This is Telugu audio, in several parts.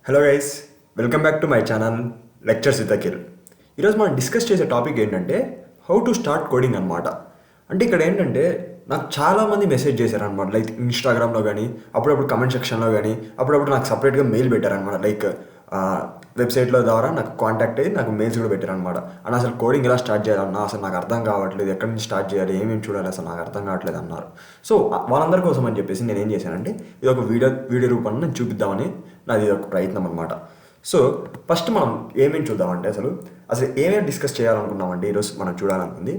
Hello guys, welcome back to my channel lectures with Akhil. ఈరోజు మనం డిస్కస్ చేసే టాపిక్ ఏంటంటే హౌ టు స్టార్ట్ కోడింగ్ అనమాట. అంటే ఇక్కడ ఏంటంటే నాకు చాలామంది మెసేజ్ చేశారనమాట, లైక్ ఇన్స్టాగ్రామ్లో కానీ, అప్పుడప్పుడు కమెంట్ సెక్షన్లో కానీ, అప్పుడప్పుడు నాకు సపరేట్గా మెయిల్ పెట్టారనమాట. లైక్ వెబ్సైట్లో ద్వారా నాకు కాంటాక్ట్ అయ్యి నాకు మెయిల్స్ కూడా పెట్టారనమాట. అన్న అసలు కోడింగ్ ఎలా స్టార్ట్ చేయాలన్నా అసలు నాకు అర్థం కావట్లేదు, ఎక్కడి నుంచి స్టార్ట్ చేయాలి, ఏమేమి చూడాలి, అసలు నాకు అర్థం కావట్లేదు అన్నారు. సో వాళ్ళందరి కోసం అని చెప్పేసి నేను ఏం చేశానంటే ఇది ఒక వీడియో రూపంలో నేను చూపిద్దామని నాది ఒక ప్రయత్నం అనమాట. సో ఫస్ట్ మనం ఏమేమి చూద్దామంటే అసలు ఏమేమి డిస్కస్ చేయాలనుకున్నామంటే ఈరోజు మనం చూడాలనుకుంది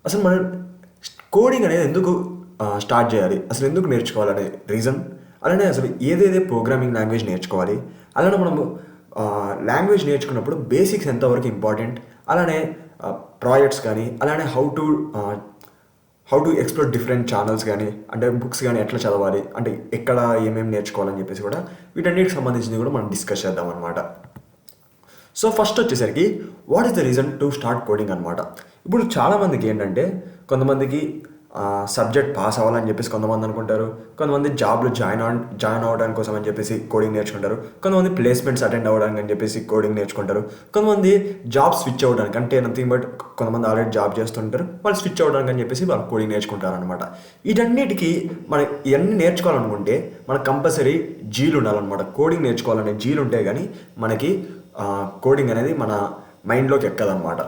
అసలు మనం కోడింగ్ అనేది ఎందుకు స్టార్ట్ చేయాలి, అసలు ఎందుకు నేర్చుకోవాలనే రీజన్, అలానే అసలు ఏదేదే ప్రోగ్రామింగ్ లాంగ్వేజ్ నేర్చుకోవాలి, అలానే మనము లాంగ్వేజ్ నేర్చుకున్నప్పుడు బేసిక్స్ ఎంతవరకు ఇంపార్టెంట్, అలానే ప్రాజెక్ట్స్ కానీ, అలానే how to explore different channels కానీ, అంటే బుక్స్ కానీ ఎట్లా చదవాలి, అంటే ఎక్కడ ఏమేమి నేర్చుకోవాలని చెప్పేసి కూడా వీటన్నిటికి సంబంధించింది కూడా మనం డిస్కస్ చేద్దాం అనమాట. సో ఫస్ట్ వచ్చేసరికి what is the reason to start coding అనమాట. ఇప్పుడు చాలామందికి ఏంటంటే కొంతమందికి సబ్జెక్ట్ పాస్ అవ్వాలని చెప్పేసి కొంతమంది అనుకుంటారు, కొంతమంది జాబ్లో జాయిన్ అవ్వడానికి కోసం అని చెప్పేసి కోడింగ్ నేర్చుకుంటారు, కొంతమంది ప్లేస్మెంట్స్ అటెండ్ అవ్వడానికి అని చెప్పేసి కోడింగ్ నేర్చుకుంటారు, కొంతమంది జాబ్ స్విచ్ అవ్వడానికి, అంటే నథింగ్ బట్ కొంతమంది ఆల్రెడీ జాబ్ చేస్తుంటారు, వాళ్ళు స్విచ్ అవ్వడానికి అని చెప్పేసి వాళ్ళు కోడింగ్ నేర్చుకుంటారు అనమాట. వీటన్నిటికీ మనం ఇవన్నీ నేర్చుకోవాలనుకుంటే మనకు కంపల్సరీ జీలు ఉండాలన్నమాట. కోడింగ్ నేర్చుకోవాలనే జీలు ఉంటే కానీ మనకి కోడింగ్ అనేది మన మైండ్లోకి ఎక్కదన్నమాట.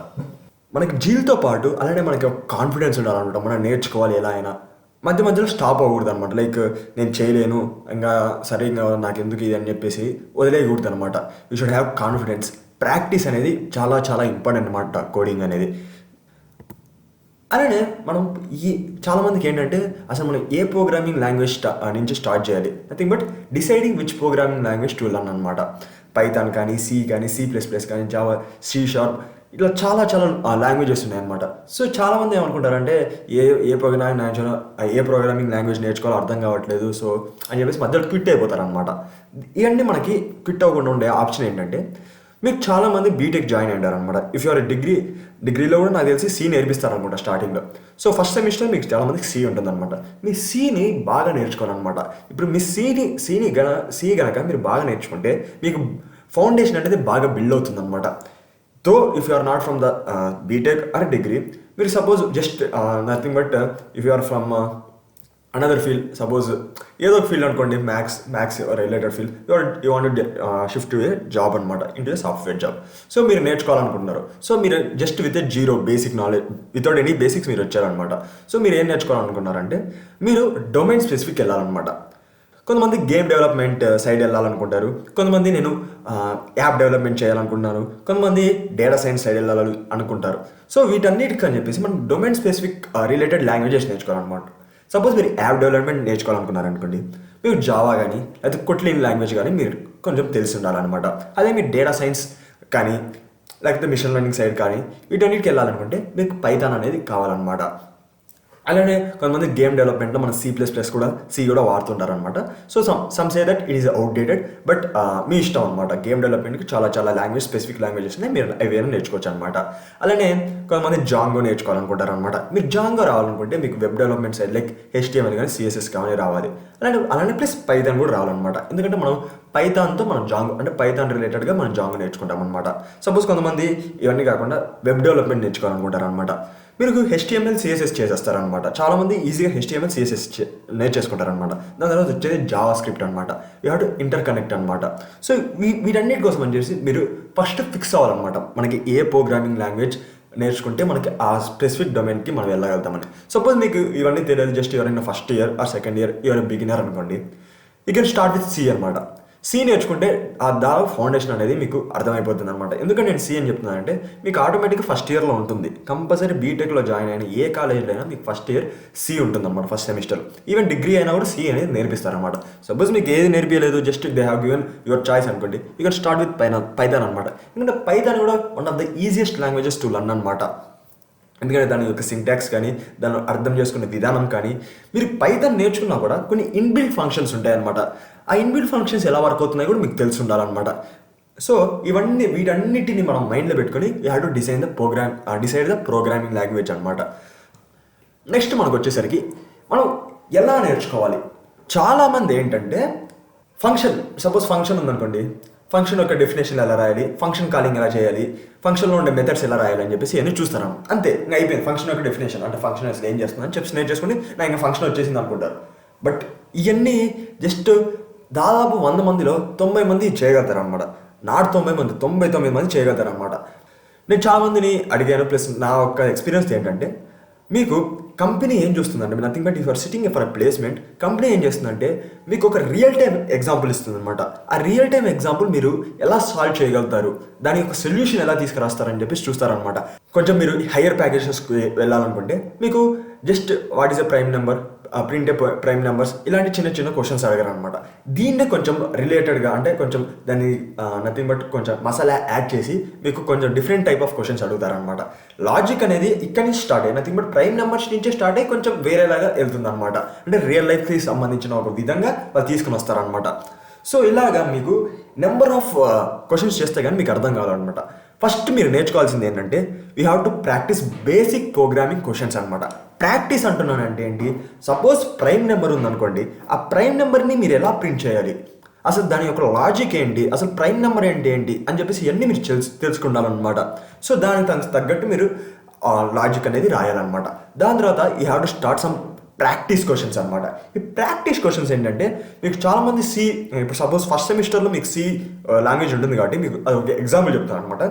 మనకి జీల్తో పాటు అలానే మనకి ఒక కాన్ఫిడెన్స్ ఉండాలన్నమాట. మనం నేర్చుకోవాలి ఎలా అయినా, మధ్య మధ్యలో స్టాప్ అవ్వకూడదు అనమాట. లైక్ నేను చేయలేను, ఇంకా సరిగ్గా నాకు ఎందుకు ఇది అని చెప్పేసి వదిలేయకూడదు అనమాట. You should have confidence. Practice అనేది చాలా చాలా ఇంపార్టెంట్ అనమాట కోడింగ్ అనేది. అలానే మనం చాలామందికి ఏంటంటే అసలు మనం ఏ ప్రోగ్రామింగ్ లాంగ్వేజ్ నుంచి స్టార్ట్ చేయాలి, nothing but deciding which programming language to learn అనమాట. పైథాన్ కానీ, C++ కానీ, జావా, C#, ఇట్లా చాలా చాలా లాంగ్వేజెస్ ఉన్నాయన్నమాట. సో చాలామంది ఏమనుకుంటారంటే ఏ ప్రోగ్రామింగ్ లాంగ్వేజ్ నేర్చుకోవాలో అర్థం కావట్లేదు, సో అని చెప్పేసి మధ్యలో క్విట్ అయిపోతారనమాట. ఇవన్నీ మనకి క్విట్ అవ్వకుండా ఉండే ఆప్షన్ ఏంటంటే, మీకు చాలామంది బీటెక్ జాయిన్ అయ్యారు అనమాట. ఇఫ్ యూఆర్ డిగ్రీలో కూడా నాకు తెలిసి C నేర్పిస్తారనమాట స్టార్టింగ్లో. సో ఫస్ట్ సెమిస్టర్ మీకు చాలామందికి C ఉంటుందన్నమాట. మీ Cని బాగా నేర్చుకోవాలన్నమాట. ఇప్పుడు మీ C గనక మీరు బాగా నేర్చుకుంటే మీకు ఫౌండేషన్ అనేది బాగా బిల్డ్ అవుతుందన్నమాట. Though if you are not from the BTech or degree, మీరు suppose just nothing but if you are from another field, suppose ఏదో ఒక ఫీల్డ్ అనుకోండి, maths related field, you want shift a job అనమాట, into a software job. So మీరు నేర్చుకోవాలనుకుంటున్నారు. సో మీరు just with zero basic knowledge, without any basics మీరు వచ్చారనమాట. సో మీరు ఏం నేర్చుకోవాలనుకున్నారంటే మీరు డొమైన్ స్పెసిఫిక్ వెళ్ళాలన్నమాట. కొంతమంది గేమ్ డెవలప్మెంట్ సైడ్ వెళ్ళాలనుకుంటారు, కొంతమంది నేను యాప్ డెవలప్మెంట్ చేయాలనుకుంటున్నాను, కొంతమంది డేటా సైన్స్ సైడ్ వెళ్ళాలి అనుకుంటారు. సో వీటన్నిటికి అని చెప్పేసి మనం డొమైన్ స్పెసిఫిక్ రిలేటెడ్ లాంగ్వేజెస్ నేర్చుకోవాలన్నమాట. సపోజ్ మీరు యాప్ డెవలప్మెంట్ నేర్చుకోవాలనుకున్నారనుకోండి, మీరు జావా కానీ లేకపోతే కొట్లిన్ లాంగ్వేజ్ కానీ మీరు కొంచెం తెలిసి ఉండాలన్నమాట. అదే మీరు డేటా సైన్స్ కానీ లేకపోతే మిషన్ లెర్నింగ్ సైడ్ కానీ వీటన్నిటికి వెళ్ళాలనుకుంటే మీకు పైథాన్ అనేది కావాలన్నమాట. అలానే కొంతమంది గేమ్ డెవలప్మెంట్లో మన C కూడా వాడుతుంటారు అనమాట. So some say that it is outdated, but మీ ఇష్టం అనమాట. గేమ్ డెవలప్మెంట్కి చాలా చాలా స్పెసిఫిక్ లాంగ్వేజెస్ ఉన్నాయి, మీరు అవేనా నేర్చుకోవచ్చు అనమాట. అలానే కొంతమంది జాంగో నేర్చుకోవాలనుకుంటారు అనమాట. మీకు జాంగో రావాలనుకుంటే మీకు web development side like HTML కానీ CSS కానీ రావాలి. అలానే ప్లస్ పైథాన్ కూడా రావాలన్నమాట. ఎందుకంటే మనం పైథాన్తో మనం జాంగో, అంటే పైథాన్ రిలేటెడ్గా మనం జాంగో నేర్చుకుంటాం అనమాట. సపోజ్ కొంతమంది ఇవన్నీ కాకుండా వెబ్ డెవలప్మెంట్ నేర్చుకోవాలనుకుంటారు అనమాట. మీరు HTML CSS చేసేస్తారనమాట. చాలామంది ఈజీగా HTML CSS నేర్చేసుకుంటారనమాట. దాని తర్వాత వచ్చేది జావా స్క్రిప్ట్ అనమాట. You have to inter connect అనమాట. సో వీటన్నిటి కోసం అని చెప్పేసి మీరు ఫస్ట్ ఫిక్స్ అవ్వాలన్నమాట. మనకి ఏ ప్రోగ్రామింగ్ లాంగ్వేజ్ నేర్చుకుంటే మనకి ఆ స్పెసిఫిక్ డొమైన్కి మనం వెళ్ళగలుగుతామని. సపోజ్ మీకు ఇవన్నీ తెలియదు, జస్ట్ ఎవరైనా first year or second year you're beginner అనుకోండి, you can start with C అనమాట. C నేర్చుకుంటే దాదాపు ఫౌండేషన్ అనేది మీకు అర్థమైపోతుంది అనమాట. ఎందుకంటే నేను C అని చెప్తున్నానంటే మీకు ఆటోమేటిక్గా ఫస్ట్ ఇయర్లో ఉంటుంది. కంపల్సరీ బీటెక్లో జాయిన్ అయిన ఏ కాలేజ్లో అయినా మీకు ఫస్ట్ ఇయర్ C ఉంటుంది అనమాట, ఫస్ట్ సెమిస్టర్. ఈవెన్ డిగ్రీ అయినా కూడా C అనేది నేర్పిస్తారనమాట. సపోజ్ మీకు ఏది నేర్పించలేదు, just they have given your choice అనుకోండి, you can start with Python అనమాట. ఎందుకంటే పైథాన్ కూడా one of the easiest languages to learn అనమాట. ఎందుకంటే దాని యొక్క సింటాక్స్ కానీ, దాన్ని అర్థం చేసుకునే విధానం కానీ, మీరు పైథాన్ నేర్చుకున్నా కూడా కొన్ని ఇన్బిల్ట్ ఫంక్షన్స్ ఉంటాయన్నమాట. ఆ ఇన్బిల్ట్ ఫంక్షన్స్ ఎలా వర్క్ అవుతున్నాయో కూడా మీకు తెలిసి ఉండాలన్నమాట. సో వీటన్నిటిని మనం మైండ్లో పెట్టుకొని you have to decide the programming language అనమాట. నెక్స్ట్ మనకు వచ్చేసరికి మనం ఎలా నేర్చుకోవాలి. చాలామంది ఏంటంటే ఫంక్షన్, సపోజ్ ఫంక్షన్ ఉందనుకోండి, ఫంక్షన్ యొక్క డెఫినేషన్ ఎలా రాయాలి, ఫంక్షన్ కాలింగ్ ఎలా చేయాలి, ఫంక్షన్లో ఉండే మెథడ్స్ ఎలా రాయాలి అని చెప్పేసి అన్నీ చూస్తాను. అంతే, ఇంకా అయిపోయింది ఫంక్షన్ యొక్క డెఫినేషన్. అంటే ఫంక్షన్ అసలు ఏం చేస్తుందని చెప్పి నేర్చేసుకుని నా ఇంకా ఫంక్షన్ వచ్చేసింది అనుకుంటారు. బట్ ఇవన్నీ జస్ట్ దాదాపు 100 మందిలో 90 మంది చేయగలుగుతారు అనమాట. నాట్ 90 మంది, 99 మంది చేయగలుగుతారు అనమాట. నేను చాలా మందిని అడిగాను. ప్లస్ నా యొక్క ఎక్స్పీరియన్స్ ఏంటంటే, మీకు కంపెనీ ఏం చూస్తుందంటే, nothing but if are sitting for a placement, company ఏం చేస్తుందంటే మీకు ఒక రియల్ టైం ఎగ్జాంపుల్ ఇస్తుంది అనమాట. ఆ రియల్ టైం ఎగ్జాంపుల్ మీరు ఎలా సాల్వ్ చేయగలుగుతారు, దాని యొక్క సొల్యూషన్ ఎలా తీసుకురాస్తారని చెప్పేసి చూస్తారనమాట. కొంచెం మీరు హయ్యర్ ప్యాకేజెస్కి వెళ్ళాలనుకుంటే మీకు just what is a prime number, print prime numbers, ఇలాంటి చిన్న చిన్న క్వశ్చన్స్ అడిగారు అనమాట. దీన్నే కొంచెం రిలేటెడ్గా, అంటే కొంచెం దాన్ని నథింగ్ బట్ కొంచెం మసాలా యాడ్ చేసి మీకు కొంచెం డిఫరెంట్ టైప్ ఆఫ్ క్వశ్చన్స్ అడుగుతారనమాట. లాజిక్ అనేది ఇక్కడి నుంచి స్టార్ట్ అయ్యి నథింగ్ బట్ ప్రైమ్ నెంబర్స్ నుంచే స్టార్ట్ అయ్యి కొంచెం వేరేలాగా వెళ్తుంది అనమాట. అంటే రియల్ లైఫ్కి సంబంధించిన ఒక విధంగా వాళ్ళు తీసుకుని వస్తారనమాట. సో ఇలాగా మీకు నెంబర్ ఆఫ్ క్వశ్చన్స్ చేస్తే కానీ మీకు అర్థం కావాలన్నమాట. ఫస్ట్ మీరు నేర్చుకోవాల్సింది ఏంటంటే, we have to practice basic programming questions అనమాట. ప్రాక్టీస్ అంటున్నానంటే ఏంటి, సపోజ్ ప్రైమ్ నెంబర్ ఉందనుకోండి, ఆ ప్రైమ్ నెంబర్ని మీరు ఎలా ప్రింట్ చేయాలి, అసలు దాని యొక్క లాజిక్ ఏంటి, అసలు ప్రైమ్ నెంబర్ ఏంటి అని చెప్పేసి ఇవన్నీ మీరు తెలుసుకుండాలన్నమాట. సో దానికి తగ్గట్టు మీరు లాజిక్ అనేది రాయాలన్నమాట. దాని తర్వాత you have to start some practice questions అనమాట. ఈ ప్రాక్టీస్ క్వశ్చన్స్ ఏంటంటే, మీకు చాలామంది సి, ఇప్పుడు సపోజ్ ఫస్ట్ సెమిస్టర్లో మీకు సి లాంగ్వేజ్ ఉంటుంది కాబట్టి మీకు అది ఒక ఎగ్జాంపుల్ చెప్తాను అనమాట.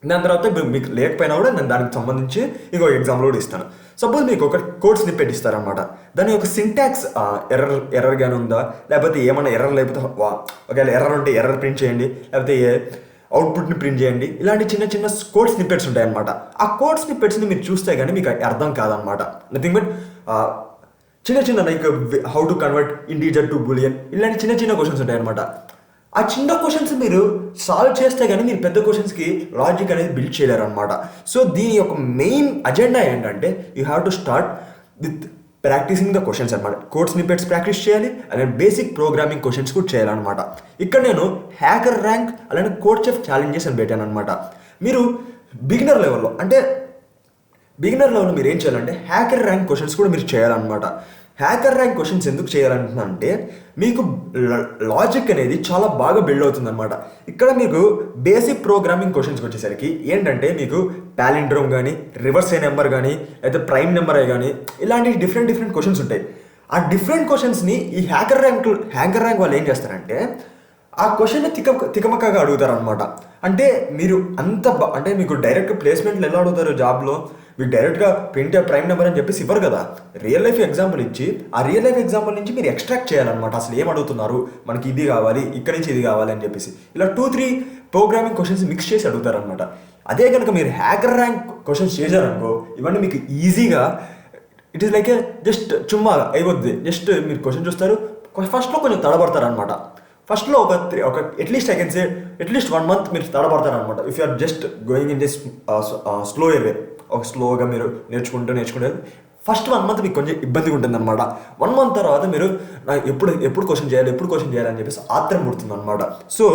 దాని తర్వాత మీకు లేకపోయినా కూడా నేను దానికి సంబంధించి ఇంకో ఎగ్జాంపుల్ కూడా ఇస్తాను. సపోజ్ మీకు ఒక కోడ్ స్నిప్పెట్ ఇస్తారనమాట. దాని యొక్క సింటాక్స్ ఎర్రర్గానే ఉందా, లేకపోతే ఏమైనా ఎర్రర్, లేకపోతే ఒకవేళ ఎర్రర్ ఉంటే ఎర్రర్ ప్రింట్ చేయండి, లేకపోతే అవుట్పుట్ని ప్రింట్ చేయండి. ఇలాంటి చిన్న చిన్న కోడ్ స్నిప్పెట్స్ ఉంటాయన్నమాట. ఆ కోడ్ స్నిప్పెట్స్ని మీరు చూస్తే కానీ మీకు అర్థం కాదనమాట. నథింగ్ బట్ చిన్న చిన్న like how to convert integer to Boolean, ఇలాంటి చిన్న చిన్న క్వశ్చన్స్ ఉంటాయన్నమాట. ఆ చిన్న క్వశ్చన్స్ మీరు సాల్వ్ చేస్తే కానీ మీరు పెద్ద క్వశ్చన్స్కి లాజిక్ అనేది బిల్డ్ చేయలేరు అనమాట. సో దీని యొక్క మెయిన్ అజెండా ఏంటంటే, you have to start with practising the questions అనమాట. కోడ్ స్నిప్పెట్స్ ప్రాక్టీస్ చేయాలి, అలానే బేసిక్ ప్రోగ్రామింగ్ క్వశ్చన్స్ కూడా చేయాలన్నమాట. ఇక్కడ నేను హ్యాకర్ ర్యాంక్ అలానే కోడ్ చెఫ్ ఛాలెంజెస్ అని పెట్టాను అనమాట. మీరు బిగినర్ లెవెల్లో మీరు ఏం చేయాలంటే హ్యాకర్ ర్యాంక్ క్వశ్చన్స్ కూడా మీరు చేయాలన్నమాట. హ్యాకర్ ర్యాంక్ క్వశ్చన్స్ ఎందుకు చేయాలంటున్నానంటే, మీకు లాజిక్ అనేది చాలా బాగా బిల్డ్ అవుతుందన్నమాట. ఇక్కడ మీకు బేసిక్ ప్రోగ్రామింగ్ క్వశ్చన్స్కి వచ్చేసరికి ఏంటంటే, మీకు ప్యాలిండ్రోమ్ కానీ, రివర్స్ ఏ నెంబర్ కానీ, అయితే ప్రైమ్ నెంబర్ కానీ, ఇలాంటి డిఫరెంట్ క్వశ్చన్స్ ఉంటాయి. ఆ డిఫరెంట్ క్వశ్చన్స్ని ఈ హ్యాకర్ ర్యాంక్ వాళ్ళు ఏం చేస్తారంటే, ఆ క్వశ్చన్ని తికమకగా అడుగుతారు అనమాట. అంటే మీరు అంటే మీకు డైరెక్ట్ ప్లేస్మెంట్లు ఎలా అడుగుతారు జాబ్లో, మీకు డైరెక్ట్గా ప్రింట్ ప్రైమ్ నెంబర్ అని చెప్పేసి ఇవ్వరు కదా. రియల్ లైఫ్ ఎగ్జాంపుల్ ఇచ్చి ఆ రియల్ లైఫ్ ఎగ్జాంపుల్ నుంచి మీరు ఎక్స్ట్రాక్ట్ చేయాలన్నమాట. అసలు ఏం అడుగుతున్నారు, మనకి ఇది కావాలి, ఇక్కడి నుంచి ఇది కావాలి అని చెప్పేసి ఇలా 2-3 ప్రోగ్రామింగ్ క్వశ్చన్స్ మిక్స్ చేసి అడుగుతారనమాట. అదే కనుక మీరు హ్యాకర్ ర్యాంక్ క్వశ్చన్స్ చేశారనుకో, ఇవన్నీ మీకు ఈజీగా ఇట్ ఈస్ లైక్ జస్ట్ చుమ్మా అయిపోద్ది. జస్ట్ మీరు క్వశ్చన్ చూస్తారు, ఫస్ట్లో కొంచెం తడబడతారు అనమాట. ఫస్ట్లో ఒక at least I can say at least 1 month మీరు తడబడతారనమాట. If you are just going in this slow way, ఒక స్లోగా మీరు నేర్చుకుంటే ఫస్ట్ 1 month మీకు కొంచెం ఇబ్బందిగా ఉంటుంది అనమాట. 1 month తర్వాత మీరు ఎప్పుడు క్వశ్చన్ చేయాలి అని చెప్పేసి ఆత్రం పుడుతుంది అనమాట. సో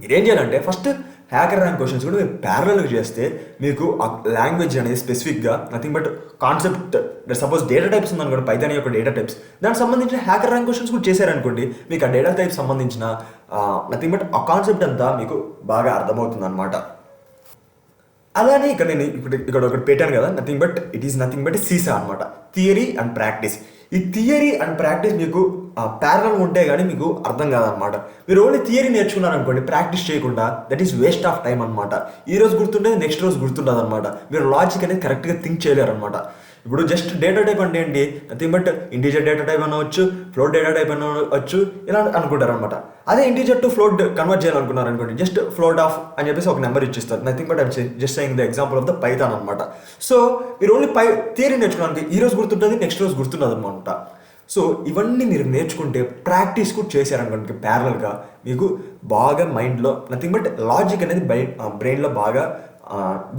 మీరేం చేయాలంటే, ఫస్ట్ హ్యాకర్ ర్యాంక్ క్వశ్చన్స్ కూడా మీరు ప్యారలల్గా చేస్తే మీకు ఆ లాంగ్వేజ్ అనేది స్పెసిఫిక్గా nothing but concept, suppose data types ఉందనుకోండి, పైథాన్ యొక్క డేటా టైప్స్, దానికి సంబంధించిన హ్యాకర్ ర్యాంక్ క్వశ్చన్స్ కూడా చేశారనుకోండి, మీకు ఆ డేటా టైప్ సంబంధించిన నథింగ్ బట్ ఆ కాన్సెప్ట్ అంతా మీకు బాగా అర్థమవుతుంది అనమాట. అలానే ఇక్కడ ఒకటి పెట్టాను కదా, ఇట్ ఈస్ నథింగ్ బట్ సీసా అనమాట, థియరీ అండ్ ప్రాక్టీస్. ఈ థియరీ అండ్ ప్రాక్టీస్ మీకు ప్యారలల్ ఉంటే కానీ మీకు అర్థం కాదనమాట. మీరు ఓన్లీ థియరీ నేర్చుకున్నారనుకోండి, ప్రాక్టీస్ చేయకుండా, that is waste of time అనమాట. ఈ రోజు గుర్తుండేది నెక్స్ట్ రోజు గుర్తుండదు అనమాట. మీరు లాజిక్ అనేది కరెక్ట్గా థింక్ చేయలేరు అనమాట. ఇప్పుడు జస్ట్ డేటా టైప్ అంటే ఏంటి, nothing but integer data type అనవచ్చు, ఫ్లోట్ డేటా టైప్ అనవచ్చు, ఇలా అనుకుంటారు అనమాట. అదే ఇంటీజర్ టు ఫ్లోట్ కన్వర్ట్ చేయాలనుకున్నారు అనుకోండి, జస్ట్ ఫ్లోట్ ఆఫ్ అని చెప్పేసి ఒక నెంబర్ ఇచ్చిస్తారు. Nothing but I'm just saying the example of the Python అనమాట. సో మీరు ఓన్లీ థియరీ నేర్చుకోవడానికి ఈ రోజు గుర్తుంటుంది, నెక్స్ట్ రోజు గుర్తుండదు అనమాట. సో ఇవన్నీ మీరు నేర్చుకుంటే ప్రాక్టీస్ కూడా చేశారనుకోండి ప్యారలల్గా, మీకు బాగా మైండ్లో నథింగ్ బట్ లాజిక్ అనేది బ్రెయిన్లో బాగా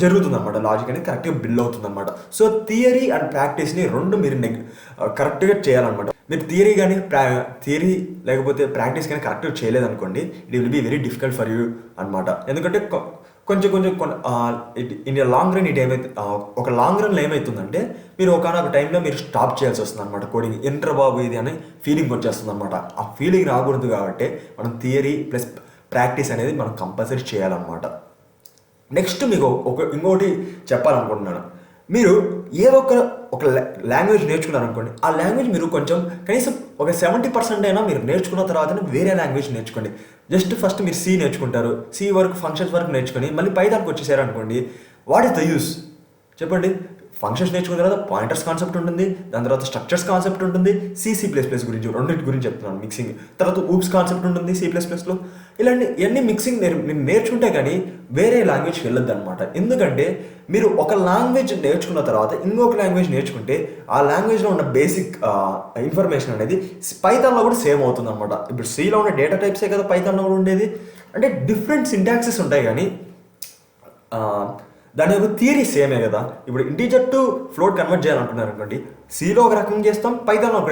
జరుగుతుంది అనమాట. లాజిక్ అనేది కరెక్ట్గా బిల్డ్ అవుతుంది అనమాట. సో థియరీ అండ్ ప్రాక్టీస్ని రెండు మీరు కరెక్ట్గా చేయాలన్నమాట. మీరు థియరీ లేకపోతే ప్రాక్టీస్ కానీ కరెక్ట్గా చేయలేదనుకోండి, it will be very difficult for you అనమాట. ఎందుకంటే కొంచెం కొంచెం ఇన్ లాంగ్ రన్ ఒక లాంగ్ రన్లో ఏమవుతుందంటే మీరు ఒకనొక టైంలో మీరు స్టాప్ చేయాల్సి వస్తుంది అనమాట. కోడింగ్ ఎంటర్ బాబు ఇది అని ఫీలింగ్ వచ్చేస్తుంది అనమాట. ఆ ఫీలింగ్ రాకూడదు కాబట్టి మనం థియరీ ప్లస్ ప్రాక్టీస్ అనేది మనం కంపల్సరీ చేయాలన్నమాట. నెక్స్ట్ మీకు ఇంకోటి చెప్పాలనుకుంటున్నాను. మీరు ఏదో ఒక లాంగ్వేజ్ నేర్చుకున్నారనుకోండి, ఆ లాంగ్వేజ్ మీరు కొంచెం కనీసం ఒక 70% అయినా మీరు నేర్చుకున్న తర్వాతనే వేరే లాంగ్వేజ్ నేర్చుకోండి. జస్ట్ ఫస్ట్ మీరు సి నేర్చుకుంటారు, సి వరకు ఫంక్షన్స్ వరకు నేర్చుకొని మళ్ళీ పైథాన్కి వచ్చేసారనుకోండి, వాట్ ఈస్ ద యూస్ చెప్పండి. ఫంక్షన్స్ నేర్చుకున్న తర్వాత పాయింటర్స్ కాన్సెప్ట్ ఉంటుంది, దాని తర్వాత స్ట్రక్చర్స్ కాన్సెప్ట్ ఉంటుంది, C++ గురించి రెండింటి గురించి చెప్తున్నాను మిక్సింగ్. తర్వాత ఊప్స్ కాన్సెప్ట్ ఉంటుంది C++లో. ఇవన్నీ మిక్సింగ్ నేర్చుకుంటే కానీ వేరే లాంగ్వేజ్కి వెళ్ళొద్దు అనమాట. ఎందుకంటే మీరు ఒక లాంగ్వేజ్ నేర్చుకున్న తర్వాత ఇంకొక లాంగ్వేజ్ నేర్చుకుంటే ఆ లాంగ్వేజ్లో ఉన్న బేసిక్ ఇన్ఫర్మేషన్ అనేది పైథాన్లో కూడా సేమ్ అవుతుంది అనమాట. ఇప్పుడు సిలో ఉన్న డేటా టైప్సే కదా పైథాన్లో కూడా ఉండేది. అంటే డిఫరెంట్ సింటాక్సెస్ ఉంటాయి కానీ దాని యొక్క థియరీ సేమే కదా. ఇప్పుడు ఇంటీజర్ టు ఫ్లోట్ కన్వర్ట్ చేయాలనుకున్నారు అనుకోండి, సిలో ఒక రకం చేస్తాం, పైథాన్లో ఒక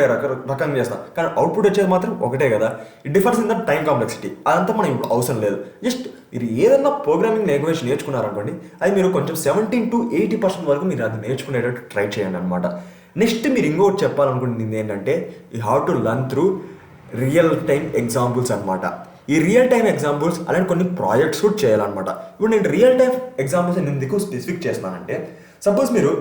రకం చేస్తాం, కానీ అవుట్పుట్ వచ్చేది మాత్రం ఒకటే కదా. It differs in the time complexity. అదంతా మనం ఇప్పుడు అవసరం లేదు. జస్ట్ మీరు ఏదన్నా ప్రోగ్రామింగ్ లాంగ్వేజ్ నేర్చుకున్నారనుకోండి, అది మీరు కొంచెం 70 to 80% వరకు మీరు అది నేర్చుకునేటట్టు ట్రై చేయండి అనమాట. నెక్స్ట్ మీరు ఇంకోటి చెప్పాలనుకుంటుంది ఏంటంటే, you have to learn through real time examples అనమాట. ఈ రియల్ టైం ఎగ్జాంపుల్స్ అలాంటి కొన్ని ప్రాజెక్ట్స్ కూడా చేయాలన్నమాట. ఇప్పుడు నేను రియల్ టైం ఎగ్జాంపుల్స్ నేను ఎందుకు స్పెసిఫిక్ చేస్తున్నానంటే, సపోజ్ మీరు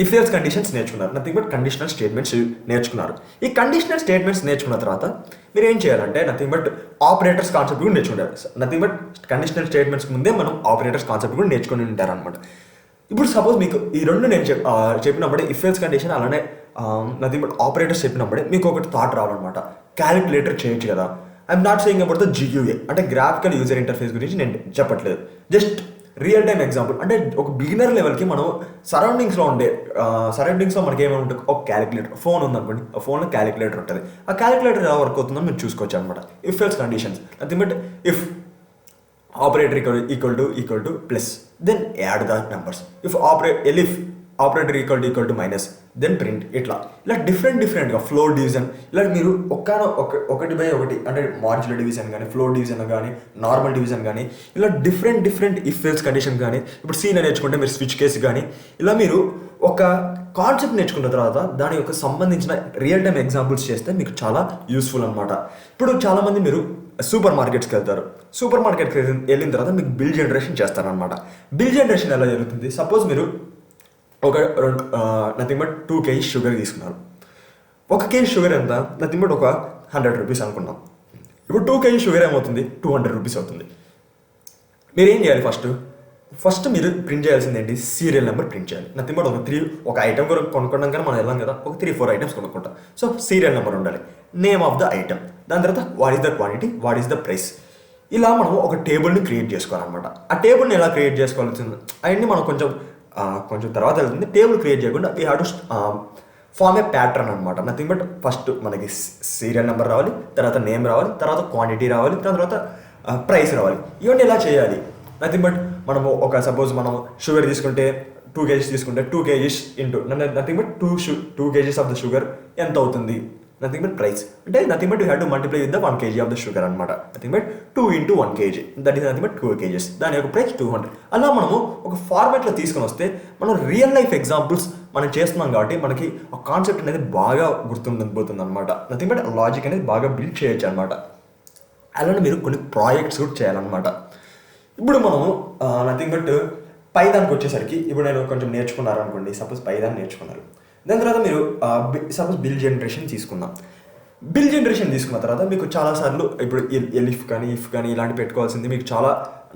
ఇఫ్ ఎల్స్ కండిషన్స్ నేర్చుకున్నారు, నథింగ్ బట్ కండిషనల్ స్టేట్మెంట్స్ నేర్చుకున్నారు. ఈ కండిషనల్ స్టేట్మెంట్స్ నేర్చుకున్న తర్వాత మీరు ఏం చేయాలంటే నథింగ్ బట్ ఆపరేటర్స్ కాన్సెప్ట్ కూడా నేర్చుకుంటారు. నథింగ్ బట్ కండిషనల్ స్టేట్మెంట్స్ ముందే మనం ఆపరేటర్స్ కాన్సెప్ట్ కూడా నేర్చుకుని ఉంటారు అనమాట. ఇప్పుడు సపోజ్ మీకు ఈ రెండు నేను చెప్పినప్పుడే ఇఫ్ ఎల్స్ కండిషన్ అలానే నథింగ్ బట్ ఆపరేటర్స్ చెప్పినప్పుడే మీకు ఒకటి థాట్ రావాలన్నమాట, క్యాలిక్యులేటర్ చేయొచ్చు కదా. I'm not saying about the GUI అంటే గ్రాఫికల్ యూజర్ ఇంటర్ఫేస్ గురించి నేను చెప్పట్లేదు. జస్ట్ రియల్ టైం ఎగ్జాంపుల్ అంటే ఒక బిగినర్ లెవెల్కి మనం సరౌండింగ్స్లో మనకి ఏమైనా ఉంటుంది, ఒక క్యాలిక్యులేటర్ ఫోన్ ఉందనుకోండి, ఆ ఫోన్లో క్యాలిక్యులేటర్ ఉంటుంది. ఆ క్యాలిక్యులేటర్ ఎలా వర్క్ అవుతుందో మీరు చూసుకోవచ్చు అనమాట. If else conditions nothing but if operator equal to plus then add the numbers, if operator equal to minus then print. ఇలా డిఫరెంట్గా ఫ్లోర్ డివిజన్, ఇలా మీరు ఒకటి బై ఒకటి అంటే మాడ్యులర్ డివిజన్ కానీ, ఫ్లోర్ డివిజన్ కానీ, నార్మల్ డివిజన్ కానీ, ఇలా డిఫరెంట్ ఇఫ్ ఎల్స్ కండిషన్ కానీ, ఇప్పుడు సీన్ నేర్చుకుంటే మీరు స్విచ్ కేసు కానీ, ఇలా మీరు ఒక కాన్సెప్ట్ నేర్చుకున్న తర్వాత దాని యొక్క సంబంధించిన రియల్ టైం ఎగ్జాంపుల్స్ చేస్తే మీకు చాలా యూస్ఫుల్ అనమాట. ఇప్పుడు చాలామంది మీరు సూపర్ మార్కెట్స్కి వెళ్తారు. సూపర్ మార్కెట్కి వెళ్ళిన తర్వాత మీకు బిల్ జనరేషన్ చేస్తారనమాట. బిల్ జనరేషన్ ఎలా జరుగుతుంది, సపోజ్ మీరు నథింగ్ బట్ 2 kg షుగర్ తీసుకున్నారు. 1 kg షుగర్ ఎంత, నథింగ్ బట్ ఒక 100 రూపీస్ అనుకున్నాం. ఇప్పుడు 2 kg షుగర్ ఏమవుతుంది, 200 రూపీస్ అవుతుంది. మీరు ఏం చేయాలి, ఫస్ట్ మీరు ప్రింట్ చేయాల్సింది ఏంటి, సీరియల్ నెంబర్ ప్రింట్ చేయాలి. నథింగ్ బట్ ఒక ఐటమ్ కొనుక్కోవడం కానీ మనం వెళ్ళాం కదా, ఒక 3-4 ఐటమ్స్ కొనుక్కుంటాం. సో సీరియల్ నెంబర్ ఉండాలి, నేమ్ ఆఫ్ ద ఐటమ్, దాని తర్వాత what is the quantity, what is the price. ఇలా మనం ఒక టేబుల్ని క్రియేట్ చేసుకోవాలన్నమాట. ఆ టేబుల్ని ఎలా క్రియేట్ చేసుకోవాల్సి అవన్నీ మనం కొంచెం తర్వాత వెళ్తుంది. టేబుల్ క్రియేట్ చేయకుండా we have to form a pattern అనమాట. నథింగ్ బట్ ఫస్ట్ మనకి సీరియల్ నెంబర్ రావాలి, తర్వాత నేమ్ రావాలి, తర్వాత క్వాంటిటీ రావాలి, దాని తర్వాత ప్రైస్ రావాలి. ఇవన్నీ ఎలా చేయాలి, నథింగ్ బట్ మనము సపోజ్ మనం షుగర్ తీసుకుంటే 2 kg తీసుకుంటే 2 kg into nothing but 2 kg of the sugar ఎంత అవుతుంది, నథింగ్ బట్ ప్రైస్ అంటే nothing but you have to multiply with the 1 kg of the sugar అనమాట. Nothing but 2 into 1 kg that is nothing but 2 kg, దాని యొక్క ప్రైస్ 200. అలా మనము ఒక ఫార్మాట్లో తీసుకొని వస్తే మనం రియల్ లైఫ్ ఎగ్జాంపుల్స్ మనం చేస్తున్నాం కాబట్టి మనకి ఆ కాన్సెప్ట్ అనేది బాగా గుర్తుండిపోతుంది అనమాట. నథింగ్ బట్ లాజిక్ అనేది బాగా బిల్డ్ చేయొచ్చు అనమాట. అలానే మీరు కొన్ని ప్రాజెక్ట్స్ కూడా చేయాలన్నమాట. ఇప్పుడు మనము నథింగ్ బట్ పైథాన్కి వచ్చేసరికి ఇప్పుడు నేను కొంచెం నేర్చుకున్నారు అనుకోండి, సపోజ్ పైథాన్ నేర్చుకున్నారు, దాని తర్వాత మీరు సపోజ్ బిల్ జనరేషన్ తీసుకున్నాం. బిల్ జనరేషన్ తీసుకున్న తర్వాత మీకు చాలాసార్లు ఇప్పుడు ఇఫ్ కానీ ఇలాంటి పెట్టుకోవాల్సింది మీకు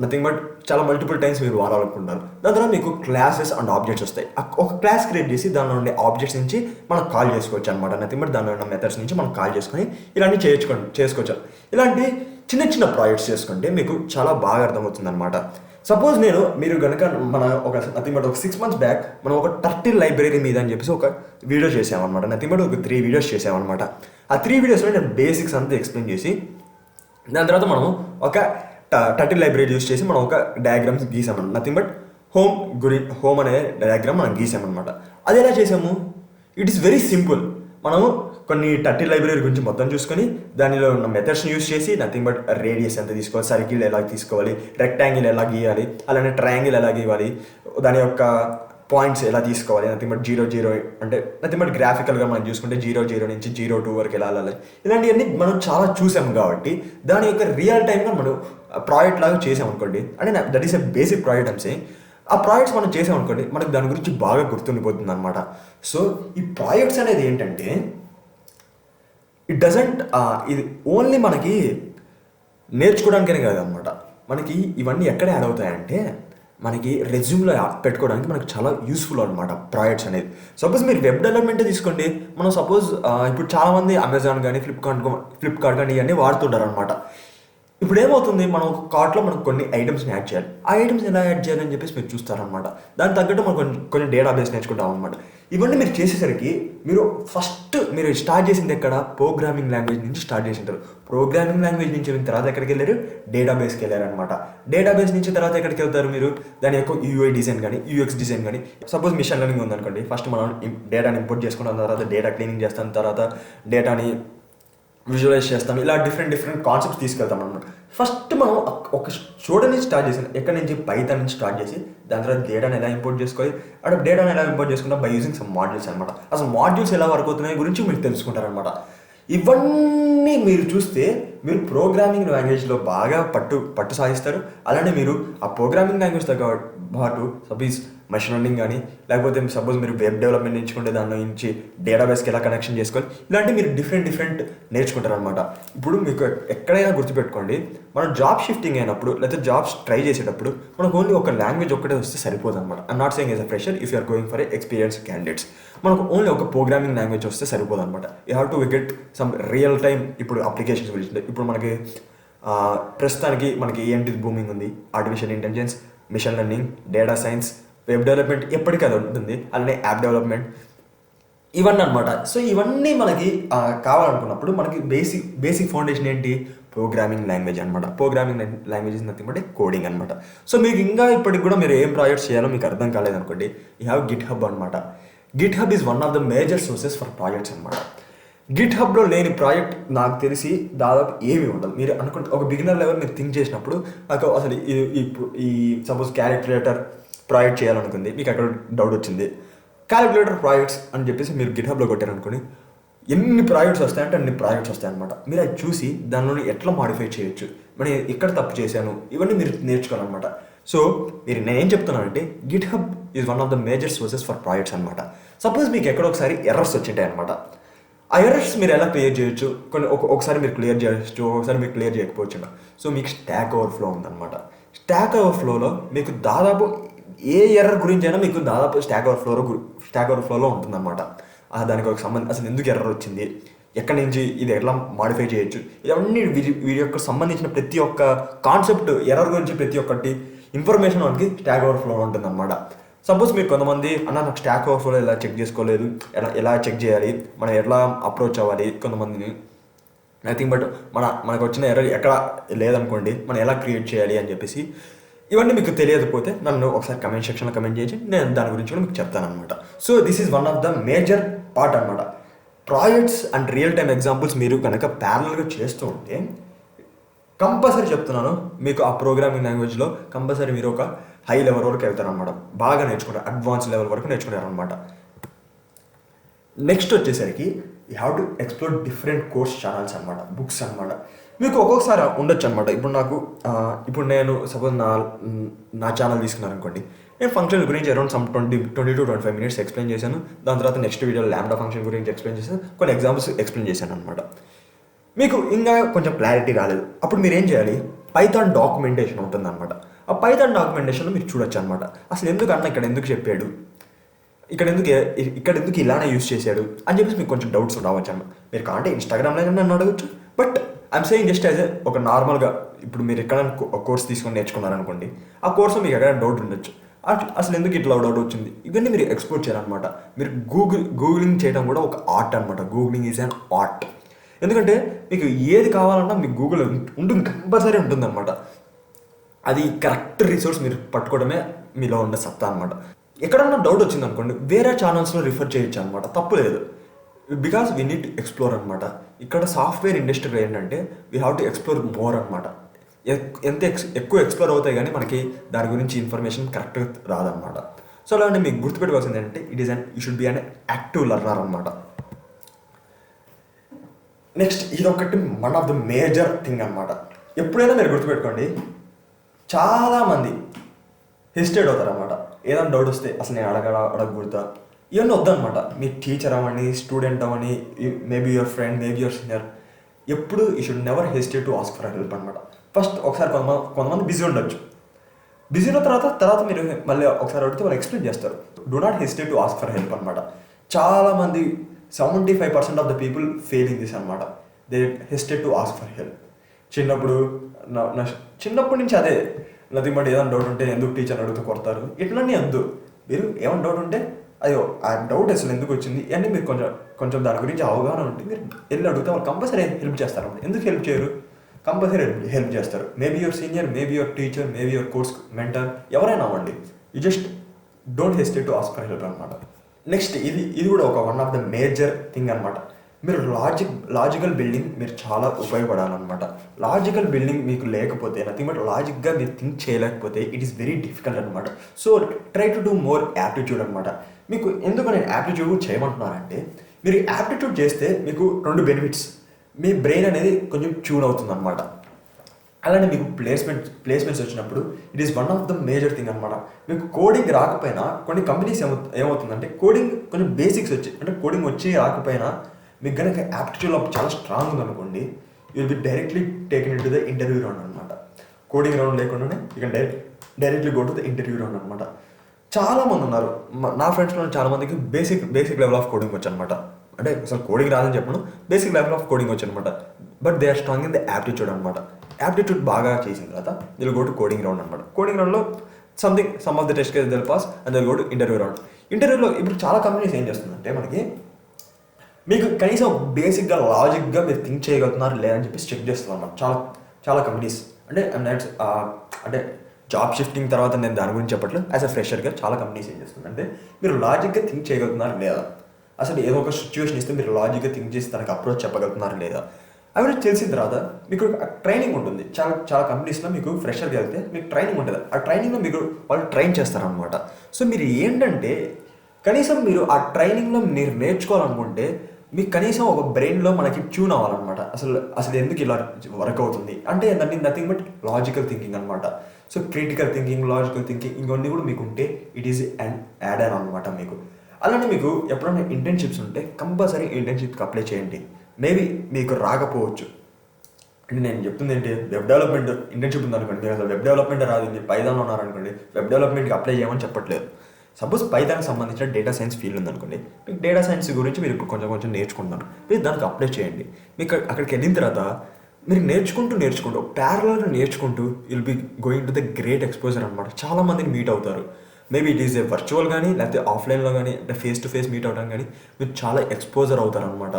నథింగ్ బట్ చాలా మల్టిపుల్ టైమ్స్ మీరు వాడాలనుకుంటున్నారు. దాని తర్వాత మీకు క్లాసెస్ అండ్ ఆబ్జెక్ట్స్ వస్తాయి. ఒక క్లాస్ క్రియేట్ చేసి దానిలో ఉండే ఆబ్జెక్ట్స్ నుంచి మనం కాల్ చేసుకోవచ్చు అనమాట. నథింగ్ బట్ దానిలో ఉన్న మెథడ్స్ నుంచి మనం కాల్ చేసుకొని ఇలాంటి చేసుకోవచ్చు. ఇలాంటి చిన్న ప్రాజెక్ట్స్ చేసుకుంటే మీకు చాలా బాగా అర్థమవుతుంది అనమాట. సపోజ్ మీరు కనుక నథింగ్ బట్ ఒక 6 months బ్యాక్ మనం ఒక టర్టిల్ లైబ్రరీ మీద అని చెప్పేసి ఒక వీడియో చేసామన్నమాట. నథింగ్ బట్ ఒక 3 videos చేసామన్నమాట. ఆ 3 videosలో నేను బేసిక్స్ అంతా ఎక్స్ప్లెయిన్ చేసి దాని తర్వాత మనము ఒక టర్టిల్ లైబ్రరీ యూస్ చేసి మనం ఒక డయాగ్రామ్స్ గీసామన్నమాట. నథింగ్ బట్ హోమ్ అనే డయాగ్రామ్ మనం గీసామన్నమాట. అది ఎలా చేసాము, ఇట్ ఈస్ వెరీ సింపుల్. మనము కొన్ని టర్టిల్ లైబ్రరీ గురించి మొత్తం చూసుకొని దానిలో ఉన్న మెథడ్స్ని యూస్ చేసి నథింగ్ బట్ రేడియస్ ఎంత తీసుకోవాలి, సర్కిల్ ఎలా తీసుకోవాలి, రెక్టాంగిల్ ఎలా గీయాలి, అలానే ట్రయాంగిల్ ఎలా గీయాలి, దాని యొక్క పాయింట్స్ ఎలా తీసుకోవాలి, నథింగ్ బట్ 0 అంటే నథింగ్ బట్ గ్రాఫికల్గా మనం చూసుకుంటే 0 నుంచి 02 వరకు ఎలా వెళ్ళాలి, ఇలాంటివన్నీ మనం చాలా చూసాం కాబట్టి దాని యొక్క రియల్ టైమ్గా మనం ప్రాజెక్ట్ లాగా చేసామనుకోండి, అంటే that is a basic project అంశే. ఆ ప్రాజెక్ట్స్ మనం చేసామనుకోండి మనకు దాని గురించి బాగా గుర్తుండిపోతుంది అనమాట. సో ఈ ప్రాజెక్ట్స్ అనేది ఏంటంటే ఇట్ డజంట్ ఇది ఓన్లీ మనకి నేర్చుకోవడానికనే కాదనమాట. మనకి ఇవన్నీ ఎక్కడ యాడ్ అవుతాయంటే మనకి రెజ్యూమ్లో పెట్టుకోవడానికి మనకు చాలా యూస్ఫుల్ అనమాట ప్రాజెక్ట్స్ అనేది. సపోజ్ మీరు వెబ్ డెవలప్మెంటే తీసుకోండి, మనం సపోజ్ ఇప్పుడు చాలామంది అమెజాన్ కానీ ఫ్లిప్కార్ట్ కానీ ఇవన్నీ వాడుతుంటారు అనమాట. ఇప్పుడు ఏమవుతుంది, మనం ఒక కార్ట్లో మనం కొన్ని ఐటమ్స్ని యాడ్ చేయాలి. ఆ ఐటమ్స్ ఎలా యాడ్ చేయాలని చెప్పేసి మీరు చూస్తారనమాట. దానికి తగ్గట్టు మనం కొన్ని డేటాబేస్ నేర్చుకుంటాం అనమాట. ఇవన్నీ మీరు చేసేసరికి మీరు ఫస్ట్ మీరు స్టార్ట్ చేసింది ఎక్కడ, ప్రోగ్రామింగ్ లాంగ్వేజ్ నుంచి స్టార్ట్ చేసి ఉంటారు. ప్రోగ్రామింగ్ లాంగ్వేజ్ నుంచి వెళ్ళిన తర్వాత ఎక్కడికి వెళ్ళారు, డేటాబేస్కి వెళ్ళారు అనమాట. డేటాబేస్ నుంచి తర్వాత ఎక్కడికి వెళ్తారు మీరు, దాని యొక్క యూఐ డిజైన్ కానీ యూఎక్స్ డిజైన్ కానీ. సపోజ్ మిషన్ లెర్నింగ్ ఉందనుకోండి, ఫస్ట్ మనం డేటాని ఇంపోర్ట్ చేసుకున్న తర్వాత డేటా క్లీనింగ్ చేస్తాం, తర్వాత డేటాని విజువలైజ్ చేస్తాం, ఇలా డిఫరెంట్ కాన్సెప్ట్స్ తీసుకెళ్తాం అనమాట. ఫస్ట్ మనం ఒక చోట నుంచి స్టార్ట్ చేసాం, ఎక్కడి నుంచి పైథాన్ నుంచి స్టార్ట్ చేసి దాని తర్వాత డేటాని ఎలా ఇంపోర్ట్ చేసుకోవాలి, అక్కడ డేటాని ఎలా ఇంపోర్ట్ చేసుకుంటాం బై యూజింగ్ సమ్ మాడ్యూల్స్ అనమాట. అసలు మాడ్యూల్స్ ఎలా వర్క్ అవుతున్నాయి గురించి మీరు తెలుసుకుంటారనమాట. ఇవన్నీ మీరు చూస్తే మీరు ప్రోగ్రామింగ్ లాంగ్వేజ్లో బాగా పట్టు సాధిస్తారు. అలానే మీరు ఆ ప్రోగ్రామింగ్ లాంగ్వేజ్తో పాటు సపోజ్ మెషిన్ లెర్నింగ్ కానీ, లేకపోతే సపోజ్ మీరు వెబ్ డెవలప్మెంట్ నేర్చుకుంటే దాని నుంచి డేటాబేస్కి ఎలా కనెక్షన్ చేసుకోవాలి, ఇలాంటి మీరు డిఫరెంట్ నేర్చుకుంటారు అనమాట. ఇప్పుడు మీకు ఎక్కడైనా గుర్తుపెట్టుకోండి, మనం జాబ్ షిఫ్టింగ్ అయినప్పుడు లేకపోతే జాబ్స్ ట్రై చేసేటప్పుడు మనకు ఓన్లీ ఒక లాంగ్వేజ్ ఒక్కటే వస్తే సరిపోదు అనమాట. I'm not saying as a fresher, if you're going for experience candidates, మనకు ఓన్లీ ఒక ప్రోగ్రామింగ్ లాంగ్వేజ్ వస్తే సరిపోదు అనమాట. You have to get some real time. ఇప్పుడు అప్లికేషన్స్ గురించి ఇప్పుడు మనకి ప్రస్తుతానికి మనకి ఏంటి బూమింగ్ ఉంది, artificial intelligence, machine learning, data science, web development ఎప్పటికీ అది ఉంటుంది, అలానే యాప్ డెవలప్మెంట్, ఇవన్నీ అనమాట. సో ఇవన్నీ మనకి కావాలనుకున్నప్పుడు మనకి బేసిక్ ఫౌండేషన్ ఏంటి, ప్రోగ్రామింగ్ లాంగ్వేజ్ అనమాట. Programming language is nothing but coding అనమాట. సో మీకు ఇంకా ఇప్పటికి కూడా మీరు ఏం ప్రాజెక్ట్స్ చేయాలో మీకు అర్థం కాలేదనుకోండి, యూ హ్యావ్ గిట్ హబ్ అనమాట. Git hub is one of the major sources for projects అనమాట. గిట్ హబ్లో లేని ప్రాజెక్ట్ నాకు తెలిసి దాదాపు ఏమీ ఉండదు. మీరు అనుకుంటే ఒక బిగినర్ లెవెల్ మీరు థింక్ చేసినప్పుడు అసలు ఈ సపోజ్ క్యాలిక్యులేటర్ ప్రాజెక్ట్ చేయాలనుకుంది, మీకు అక్కడ డౌట్ వచ్చింది, క్యాలిక్యులేటర్ ప్రాజెక్ట్స్ అని చెప్పేసి మీరు గిట్ హబ్లో కొట్టారనుకోండి, ఎన్ని ప్రాజెక్ట్స్ వస్తాయంటే అన్ని ప్రాజెక్ట్స్ వస్తాయన్నమాట. మీరు అది చూసి దానిలోని ఎట్లా మాడిఫై చేయొచ్చు, మరి ఎక్కడ తప్పు చేశాను, ఇవన్నీ మీరు నేర్చుకోవాలన్నమాట. సో నేనేం చెప్తున్నానంటే Git hub is one of the major sources for projects అనమాట. సపోజ్ మీకు ఎక్కడో ఒకసారి ఎర్రర్స్ వచ్చింటాయి అనమాట. ఆ ఎర్రర్స్ మీరు ఎలా క్లియర్ చేయొచ్చు, ఒకసారి మీరు క్లియర్ చేయొచ్చు, ఒకసారి మీరు క్లియర్ చేయకపోవచ్చు. సో మీకు స్టాక్ ఓవర్ఫ్లో ఉందన్నమాట. స్టాక్ ఓవర్ఫ్లోలో మీకు దాదాపు ఏ ఎర్రర్ గురించి అయినా మీకు దాదాపు స్టాక్ ఓవర్ఫ్లోలో ఉంటుందన్నమాట. దానికి ఒక సంబంధం, అసలు ఎందుకు ఎర్రర్ వచ్చింది, ఎక్కడి నుంచి ఇది ఎట్లా మాడిఫై చేయొచ్చు, ఇవన్నీ వీరి యొక్క సంబంధించిన ప్రతి ఒక్క కాన్సెప్ట్, ఎర్రర్ గురించి ప్రతి ఒక్కటి ఇన్ఫర్మేషన్ మనకి స్టాక్ ఓవర్ఫ్లో ఉంటుందన్నమాట. సపోజ్ మీరు కొంతమంది నాకు స్టాక్ ఓవర్ఫ్లో ఎలా చెక్ చేసుకోలేదు, ఎలా చెక్ చేయాలి, మనం ఎలా అప్రోచ్ అవ్వాలి, కొంతమందిని నథింగ్ బట్ మనకు వచ్చిన ఎర్రర్ ఎక్కడ లేదనుకోండి మనం ఎలా క్రియేట్ చేయాలి అని చెప్పేసి, ఇవన్నీ మీకు తెలియకపోతే నన్ను ఒకసారి కమెంట్ సెక్షన్లో కమెంట్ చేసి నేను దాని గురించి కూడా మీకు చెప్తాను అనమాట. So this is one of the major part అనమాట. Projects and real time examples మీరు కనుక ప్యారలల్గా చేస్తూ ఉంటే కంపల్సరీ చెప్తున్నాను, మీకు ఆ ప్రోగ్రామింగ్ లాంగ్వేజ్లో కంపల్సరీ మీరు ఒక హై లెవెల్ వరకు వెళ్తారనమాట, బాగా నేర్చుకుంటారు, అడ్వాన్స్ లెవెల్ వరకు నేర్చుకుంటారు అనమాట. నెక్స్ట్ వచ్చేసరికి you have to explore different course channels అనమాట, బుక్స్ అనమాట. మీకు ఒక్కొక్కసారి ఉండొచ్చు అనమాట. ఇప్పుడు నేను సపోజ్ నా ఛానల్ తీసుకున్నాను అనుకోండి, నేను ఫంక్షన్ గురించి around some 20 to 25 minutes explain చేశాను. దాని తర్వాత నెక్స్ట్ వీడియోలో ల్యాండా ఫంక్షన్ గురించి ఎక్స్ప్లెయిన్ చేశాను, కొన్ని ఎగ్జాంపుల్స్ ఎక్స్ప్లెయిన్ చేశాను అనమాట. మీకు ఇంకా కొంచెం క్లారిటీ రాలేదు, అప్పుడు మీరు ఏం చేయాలి, పైథాన్ డాక్యుమెంటేషన్ ఉంటుంది అనమాట. ఆ పైథాన్ డాక్యుమెంటేషన్లో మీరు చూడొచ్చు అనమాట, అసలు ఎందుకన్నా ఇక్కడ ఎందుకు చెప్పాడు, ఇక్కడ ఎందుకు ఇలానే యూస్ చేశాడు అని చెప్పేసి మీకు కొంచెం డౌట్స్ రావచ్చు అన్న. మీరు కాంటే ఇన్స్టాగ్రామ్లో నన్ను అడగచ్చు, but I'm saying just as ఒక నార్మల్గా ఇప్పుడు మీరు ఎక్కడైనా కోర్స్ తీసుకొని నేర్చుకున్నారనుకోండి, ఆ కోర్సు మీకు ఎక్కడైనా డౌట్ ఉండొచ్చు, అసలు ఎందుకు ఇట్లా డౌట్ వచ్చింది, ఇవన్నీ మీరు ఎక్స్ప్లోర్ చేయాలన్నమాట. మీరు గూగులింగ్ చేయడం కూడా ఒక ఆర్ట్ అనమాట. Googling is an art. ఎందుకంటే మీకు ఏది కావాలన్నా మీకు గూగుల్ ఉంటుంది, కంపల్సరీ ఉంటుంది అనమాట. అది కరెక్ట్ రిసోర్స్ మీరు పట్టుకోవడమే మీలో ఉన్న సత్తా అనమాట. ఎక్కడన్నా డౌట్ వచ్చింది అనుకోండి, వేరే ఛానల్స్లో రిఫర్ చేయొచ్చు అనమాట, తప్పు లేదు. Because we need to explore అనమాట. ఇక్కడ సాఫ్ట్వేర్ ఇండస్ట్రీలో ఏంటంటే we have to explore more అనమాట. ఎంత ఎక్కువ ఎక్స్ప్లోర్ అవుతాయి కానీ మనకి దాని గురించి ఇన్ఫర్మేషన్ కరెక్ట్గా రాదనమాట. సో అలాంటి మీకు గుర్తుపెట్టుకోవాల్సింది ఏంటంటే you should be an active learner అనమాట. నెక్స్ట్ ఇదొకటి one of the major thing అనమాట. ఎప్పుడైనా మీరు గుర్తుపెట్టుకోండి, చాలామంది హెసిటేట్ అవుతారనమాట. ఏదైనా డౌట్ వస్తే అసలు నేను అడగకూడదా, ఇవన్నీ వద్దనమాట. మీ టీచర్ అవ్వని, స్టూడెంట్ అవ్వని, maybe your friend, maybe your senior, ఎప్పుడు you should never hesitate to ask for help అనమాట. ఫస్ట్ ఒకసారి కొంతమంది బిజీ ఉండొచ్చు, బిజీ ఉన్న తర్వాత మీరు మళ్ళీ ఒకసారి అడిగితే వాళ్ళు ఎక్స్ప్లెయిన్ చేస్తారు. Do not hesitate to ask for help అనమాట. చాలామంది 75% of the people failing this అనమాట. They hesitate to ask for help. చిన్నప్పటి నుంచి అదే నథింగ్ బట్ ఏదైనా డౌట్ ఉంటే ఎందుకు టీచర్ అడుగుతూ కొడతారు, ఇట్లన్నీ వద్దు. మీరు ఏమైనా డౌట్ ఉంటే అయ్యో ఆ డౌట్ అసలు ఎందుకు వచ్చింది అని మీరు కొంచెం దాని గురించి అవగాహన ఉంటే మీరు వెళ్ళి అడిగితే వాళ్ళు కంపల్సరీ హెల్ప్ చేస్తారు. ఎందుకు హెల్ప్ చేయరు? కంపల్సరీ హెల్ప్ చేస్తారు. Maybe your senior, maybe your teacher, maybe your course mentor, ఎవరైనా అవ్వండి. You just don't hesitate to ask for help అనమాట. నెక్స్ట్ ఇది కూడా ఒక one of the major thing అనమాట. మీరు లాజికల్ బిల్డింగ్ మీరు చాలా ఉపయోగపడాలన్నమాట. లాజికల్ బిల్డింగ్ మీకు లేకపోతే, నథింగ్ బట్ లాజిక్గా మీరు థింక్ చేయలేకపోతే ఇట్ ఈస్ వెరీ డిఫికల్ట్ అనమాట. So try to do more aptitude అనమాట. మీకు ఎందుకు నేను యాప్టిట్యూడ్ చేయమంటున్నానంటే, మీరు యాప్టిట్యూడ్ చేస్తే మీకు 2 బెనిఫిట్స్. మీ బ్రెయిన్ అనేది కొంచెం ట్యూన్ అవుతుంది అనమాట. అలానే మీకు ప్లేస్మెంట్స్ వచ్చినప్పుడు it is one of the major thing అనమాట. మీకు కోడింగ్ రాకపోయినా కొన్ని కంపెనీస్ ఏమవుతుందంటే కోడింగ్ కొంచెం బేసిక్స్ వచ్చి, అంటే కోడింగ్ వచ్చి రాకపోయినా మీకు కనుక యాప్టిట్యూడ్లో చాలా స్ట్రాంగ్ ఉందనుకోండి, you will be directly taken in to the interview round అనమాట. కోడింగ్ రౌండ్ లేకుండానే you can directly go to the interview round అనమాట. చాలామంది ఉన్నారు, నా ఫ్రెండ్స్లో చాలామందికి బేసిక్ లెవెల్ ఆఫ్ కోడింగ్ వచ్చు అనమాట. అంటే అసలు కోడింగ్ రాదని చెప్పను, బేసిక్ లెవెల్ ఆఫ్ కోడింగ్ వచ్చు అనమాట. But they are strong in the aptitude అనమాట. యాప్టిట్యూడ్ బాగా చేసిన తర్వాత వీళ్ళు గో టు కోడింగ్ రౌండ్ అనమాట. కోడింగ్ రౌండ్లో some of the test case they'll pass and they'll go to interview round. ఇంటర్వ్యూలో ఇప్పుడు చాలా కంపెనీస్ ఏం చేస్తుందంటే మనకి మీకు కనీసం బేసిక్గా లాజిక్గా మీరు థింక్ చేయగలుగుతున్నారు లేదని చెప్పి చెక్ చేస్తుంది అన్నమాట. చాలా కంపెనీస్ అంటే జాబ్ షిఫ్టింగ్ తర్వాత నేను దాని గురించి చెప్పట్లేదు, యాజ్ అ ఫ్రెషర్గా చాలా కంపెనీస్ ఏం చేస్తుందంటే మీరు లాజిక్గా థింక్ చేయగలుగుతున్నారు లేదా, అసలు ఏదో ఒక సిచ్యువేషన్ ఇస్తే మీరు లాజిక్గా థింక్ చేసి దానికి అప్రోచ్ చెప్పగలుగుతున్నారు లేదా, అవి తెలిసిన తర్వాత మీకు ట్రైనింగ్ ఉంటుంది. చాలా కంపెనీస్లో మీకు ఫ్రెషర్గా వెళ్తే మీకు ట్రైనింగ్ ఉంటుంది. ఆ ట్రైనింగ్లో మీకు వాళ్ళు ట్రైన్ చేస్తారనమాట. సో మీరు ఏంటంటే కనీసం మీరు ఆ ట్రైనింగ్లో మీరు నేర్చుకోవాలనుకుంటే మీకు కనీసం ఒక బ్రెయిన్లో మనకి ట్యూన్ అవ్వాలన్నమాట. అసలు ఎందుకు ఇలా వర్క్ అవుతుంది అంటే దాన్ని నథింగ్ బట్ లాజికల్ థింకింగ్ అనమాట. So critical thinking, logical thinking ఇవన్నీ కూడా మీకు ఉంటే it is and add on అనమాట మీకు. అలానే మీకు ఎప్పుడైనా ఇంటర్న్షిప్స్ ఉంటే కంపల్సరీ ఇంటర్న్షిప్కి అప్లై చేయండి. మేబీ మీకు రాకపోవచ్చు. అంటే నేను చెప్తుంది ఏంటి, వెబ్ డెవలప్మెంట్ ఇంటర్న్షిప్ ఉందనుకోండి, మీరు అసలు వెబ్ డెవలప్మెంట్ రాదు, మీరు పైథాన్లో ఉన్నారనుకోండి, వెబ్ డెవలప్మెంట్కి అప్లై చేయమని చెప్పట్లేదు. సపోజ్ పైథాన్కి సంబంధించిన డేటా సైన్స్ ఫీల్డ్ ఉందనుకోండి, మీకు డేటా సైన్స్ గురించి మీరు ఇప్పుడు కొంచెం నేర్చుకుంటున్నారు, మీరు దానికి అప్లై చేయండి. మీకు అక్కడికి వెళ్ళిన తర్వాత మీరు నేర్చుకుంటూ ప్యారలల్గా నేర్చుకుంటూ will be going to the great exposure అనమాట. చాలామందిని మీట్ అవుతారు. Maybe it is a virtual కానీ లేకపోతే ఆఫ్లైన్లో కానీ అంటే ఫేస్ టు ఫేస్ మీట్ అవ్వడం కానీ మీరు చాలా ఎక్స్పోజర్ అవుతారు అనమాట.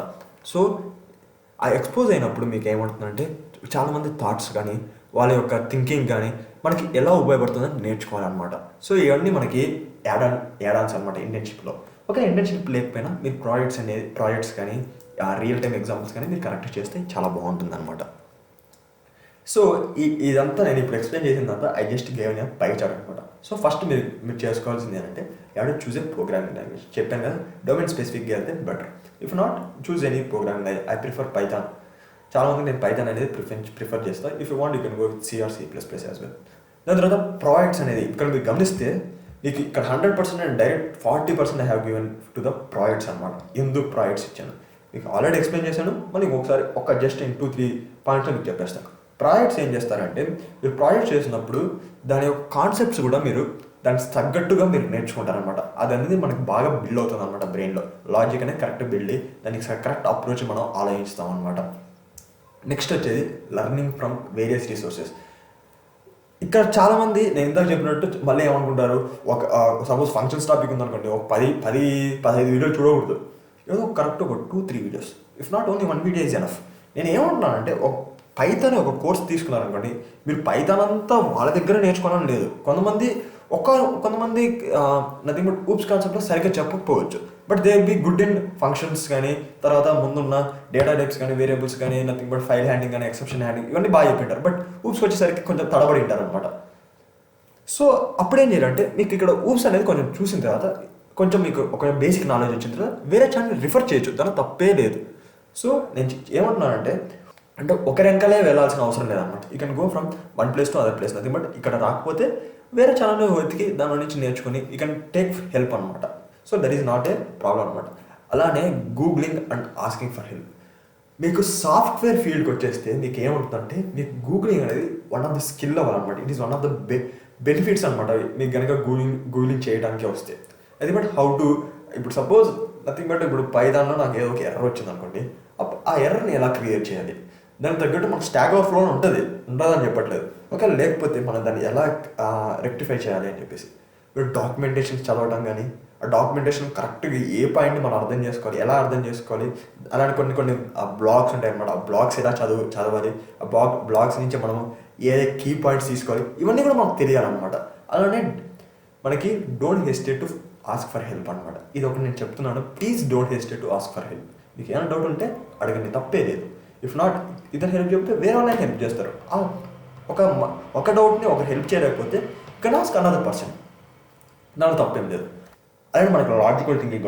సో ఆ ఎక్స్పోజ్ అయినప్పుడు మీకు ఏమవుతుందంటే చాలామంది థాట్స్ కానీ వాళ్ళ యొక్క థింకింగ్ కానీ మనకి ఎలా ఉపయోగపడుతుందని నేర్చుకోవాలన్నమాట. సో ఇవన్నీ మనకి యాడాన్స్ అనమాట ఇంటర్న్షిప్లో. ఒక ఇంటర్న్షిప్ లేకపోయినా మీరు ప్రాజెక్ట్స్ కానీ రియల్ టైమ్ ఎగ్జాంపుల్స్ కానీ మీరు కరెక్ట్ చేస్తే చాలా బాగుంటుంది అనమాట. సో ఇదంతా నేను ఇప్పుడు ఎక్స్ప్లెయిన్ చేసిందంతా I just gave a pie chart అనమాట. సో ఫస్ట్ మీరు చేసుకోవాల్సింది ఏంటంటే ఎవడో చూజ్ ఏ ప్రోగ్రామింగ్ లాంగ్వేజ్. చెప్పాను కదా, డొమైన్ స్పెసిఫిక్గా వెళ్తే better. If not choose any programming language. I prefer Python. చాలామంది నేను పైథాన్ అనేది ప్రిఫర్ చేస్తాను. If you want you can go with C or C++ as well. దాని తర్వాత ప్రాజెక్ట్స్ అనేది ఇక్కడ మీరు గమనిస్తే మీకు ఇక్కడ 100% and direct 40% I have given to the projects అనమాట. ఎందుకు ప్రాజెక్ట్స్ ఇచ్చాను మీకు ఆల్రెడీ ఎక్స్ప్లెయిన్ చేశాను. మళ్ళీ ఒకసారి జస్ట్ 2-3 పాయింట్స్లో మీకు చెప్పేస్తాను. ప్రాజెక్ట్స్ ఏం చేస్తారంటే మీరు ప్రాజెక్ట్ చేసినప్పుడు దాని యొక్క కాన్సెప్ట్స్ కూడా మీరు దానికి తగ్గట్టుగా మీరు నేర్చుకుంటారనమాట. అది అనేది మనకి బాగా బిల్డ్ అవుతుంది అనమాట బ్రెయిన్లో. లాజిక్ అనేది కరెక్ట్ బిల్డ్, దానికి కరెక్ట్ అప్రోచ్ మనం ఆలోచిస్తాం అనమాట. నెక్స్ట్ వచ్చేది లెర్నింగ్ ఫ్రమ్ వేరియస్ రిసోర్సెస్. ఇక్కడ చాలామంది నేను ఇందాక చెప్పినట్టు మళ్ళీ ఏమనుకుంటారు, సపోజ్ ఫంక్షన్స్ టాపిక్ ఉందనుకోండి, 10-15 వీడియోలు చూడకూడదు. ఏదో correct 2-3 videos, if not only 1 video is enough. నేను ఏమంటున్నానంటే పైథాన్ ఒక కోర్స్ తీసుకున్నారనుకోండి, మీరు పైథాన్ అంతా వాళ్ళ దగ్గర నేర్చుకోవాలని లేదు. కొంతమంది నథింగ్ బట్ ఊప్స్ కాన్సెప్ట్లో సరిగ్గా చెప్పకపోవచ్చు. But they will be good in functions కానీ తర్వాత ముందున్న డేటా టైప్స్ కానీ వేరియబుల్స్ కానీ నథింగ్ బట్ ఫైల్ హ్యాండింగ్ కానీ ఎక్సెప్షన్ హ్యాండింగ్ ఇవన్నీ బాగా చెప్పింటారు. బట్ ఊప్స్ వచ్చేసరికి కొంచెం తడబడి ఉంటారు అనమాట. సో అప్పుడేం చేయాలంటే మీకు ఇక్కడ ఊప్స్ అనేది కొంచెం చూసిన తర్వాత కొంచెం మీకు ఒక బేసిక్ నాలెడ్జ్ వచ్చిన తర్వాత వేరే ఛానల్ రిఫర్ చేయొచ్చు, దాని తప్పే లేదు. సో నేను ఏమంటున్నానంటే అంటే ఒకరి వెనకాలే వెళ్ళాల్సిన అవసరం లేదన్నమాట. You can go from one place to other place nothing but ఇక్కడ రాకపోతే వేరే ఛానల్ వెతికి దాని నుంచి నేర్చుకుని యూ కెన్ టేక్ హెల్ప్ అనమాట. So that is not a problem అనమాట. అలానే googling and asking for help. మీకు సాఫ్ట్వేర్ ఫీల్డ్కి వచ్చేస్తే మీకు ఏముంటుందంటే మీకు గూగ్లింగ్ అనేది వన్ ఆఫ్ ద స్కిల్ అవ్వాలన్నమాట. It is one of the benefits అనమాట మీకు కనుక గూగ్లింగ్ చేయడానికి వస్తే. అది బట్ హౌ టు ఇప్పుడు సపోజ్ నథింగ్ బట్ ఇప్పుడు పైదాన్లో నాకు ఏదో ఒక ఎర్రర్ వచ్చింది అనుకోండి, ఆ ఎర్రర్ని ఎలా క్రియేట్ చేయాలి, దానికి తగ్గట్టు మనకు స్టాక్ ఓవర్ ఫ్లో ఉంటుందని చెప్పట్లేదు. ఒకవేళ లేకపోతే మనం దాన్ని ఎలా రెక్టిఫై చేయాలి అని చెప్పేసి మీరు డాక్యుమెంటేషన్స్ చదవడం కానీ ఆ డాక్యుమెంటేషన్ కరెక్ట్గా ఏ పాయింట్ మనం అర్థం చేసుకోవాలి, ఎలా అర్థం చేసుకోవాలి, అలాంటి కొన్ని బ్లాగ్స్ ఉంటాయి అన్నమాట. ఆ బ్లాగ్స్ ఎలా చదవాలి, ఆ బ్లాగ్స్ నుంచి మనం ఏ కీ పాయింట్స్ తీసుకోవాలి, ఇవన్నీ కూడా మనకు తెలియాలన్నమాట. అలానే మనకి don't hesitate to ask for help అనమాట. ఇది ఒకటి నేను చెప్తున్నాను, please don't hesitate to ask for help. మీకు ఏమైనా డౌట్ ఉంటే అడగండి, తప్పే లేదు. ఇఫ్ నాట్ ఇద్దరు హెల్ప్ చెప్తే వేరే వాళ్ళని హెల్ప్ చేస్తారు. ఒక డౌట్ని ఒకరు హెల్ప్ చేయలేకపోతే కెన్ ఆస్క్ అనదర్ పర్సన్, దాని తప్పేం లేదు. అలాగే మనకు లాజికల్ థింకింగ్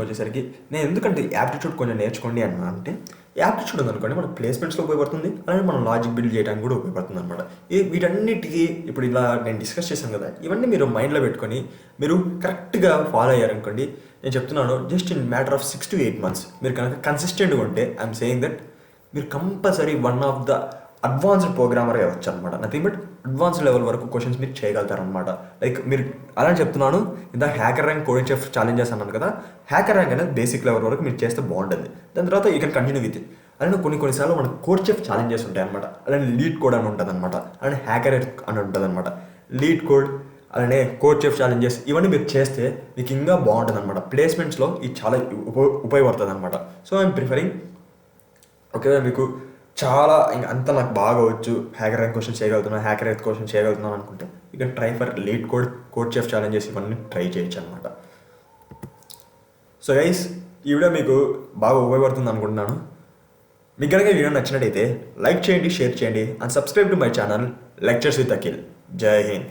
వచ్చేసరికి నేను ఎందుకంటే యాప్టిట్యూడ్ కొంచెం నేర్చుకోండి అన్నా అంటే యాప్టిట్యూడ్ ఉందనుకోండి మన ప్లేస్మెంట్స్లో ఉపయోగపడుతుంది, అలాగే మనం లాజిక్ బిల్డ్ చేయడానికి కూడా ఉపయోగపడుతుంది అనమాట. వీటన్నిటికీ ఇప్పుడు ఇలా నేను డిస్కస్ చేశాను కదా, ఇవన్నీ మీరు మైండ్లో పెట్టుకొని మీరు కరెక్ట్గా ఫాలో అయ్యారనుకోండి, నేను చెప్తున్నాను just in matter of 6 to 8 months మీరు కనుక కన్సిస్టెంట్గా ఉంటే ఐఎమ్ సేయింగ్ దట్ మీరు compulsory one of the advanced programmer అవ్వచ్చు అనమాట. నథింగ్ బట్ అడ్వాన్స్డ్ లెవెల్ వరకు క్వశ్చన్స్ మీరు చేయగలుగుతారనమాట. లైక్ మీరు అలా చెప్తున్నాను ఇంత hacker rank coding chef challenges అన్నాను కదా, హ్యాకర్ ర్యాంక్ అనేది బేసిక్ లెవెల్ వరకు మీరు చేస్తే బాగుంటుంది. దాని తర్వాత యూ కెన్ కంటిన్యూ విత్. అలానే కొన్నిసార్లు మనకు కోడ్ చెఫ్ ఛాలెంజెస్ ఉంటాయి అనమాట. అలానే లీడ్ కోడ్ అని ఉంటుంది అనమాట, అలానే హ్యాకర్ అని ఉంటుంది అనమాట. లీడ్ కోడ్ అలానే కోడ్ చెఫ్ ఛాలెంజెస్ ఇవన్నీ మీరు చేస్తే మీకు ఇంకా బాగుంటుంది అనమాట. ప్లేస్మెంట్స్లో ఇది చాలా ఉపయోగపడుతుంది అనమాట. సో ఐఎమ్ ప్రిఫరింగ్ ఓకే మీకు చాలా అంతా నాకు బాగా వచ్చు, హ్యాకర్ ర్యాంక్ క్వశ్చన్ చేయగలుగుతున్నాను, హ్యాకర్ ర్యాంక్ క్వశ్చన్ చేయగలుగుతున్నాను అనుకుంటే you can try for lead code chef challenges ఇవన్నీ ట్రై చేయొచ్చు అనమాట. సో గైస్ ఈ వీడియో మీకు బాగా ఉపయోగపడుతుంది అనుకుంటున్నాను. మీకు కనుక ఈ వీడియో నచ్చినట్టయితే లైక్ చేయండి, షేర్ చేయండి and subscribe to my channel lectures with Akhil. జై హింద్.